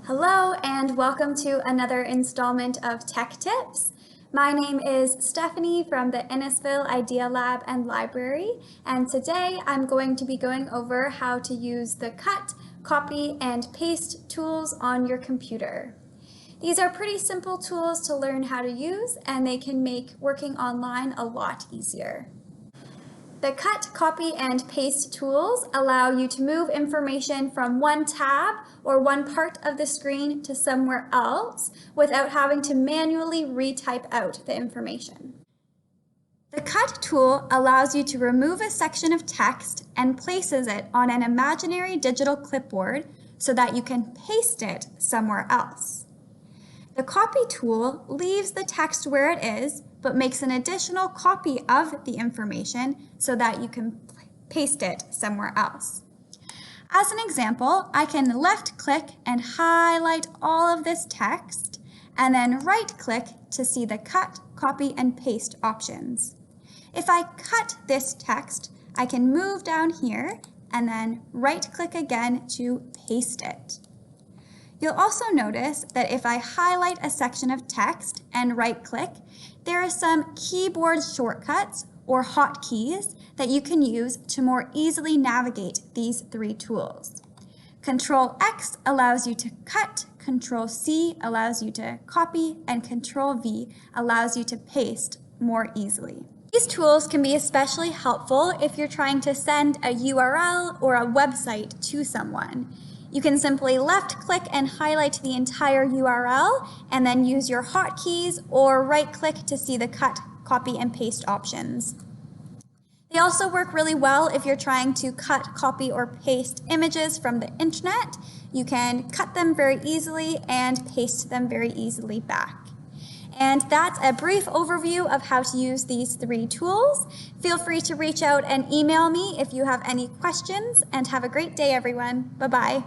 Hello and welcome to another installment of Tech Tips. My name is Stephanie from the Innisfil Idea Lab and Library, and today I'm going to be going over how to use the cut, copy, and paste tools on your computer. These are pretty simple tools to learn how to use, and they can make working online a lot easier. The cut, copy, and paste tools allow you to move information from one tab or one part of the screen to somewhere else without having to manually retype out the information. The cut tool allows you to remove a section of text and places it on an imaginary digital clipboard so that you can paste it somewhere else. The copy tool leaves the text where it is, but makes an additional copy of the information so that you can paste it somewhere else. As an example, I can left-click and highlight all of this text, and then right-click to see the cut, copy, and paste options. If I cut this text, I can move down here and then right-click again to paste it. You'll also notice that if I highlight a section of text and right-click, there are some keyboard shortcuts or hotkeys that you can use to more easily navigate these three tools. Control X allows you to cut, Control C allows you to copy, and Control V allows you to paste more easily. These tools can be especially helpful if you're trying to send a URL or a website to someone. You can simply left-click and highlight the entire URL and then use your hotkeys or right-click to see the cut, copy, and paste options. They also work really well if you're trying to cut, copy, or paste images from the internet. You can cut them very easily and paste them very easily back. And that's a brief overview of how to use these three tools. Feel free to reach out and email me if you have any questions, and have a great day, everyone. Bye-bye.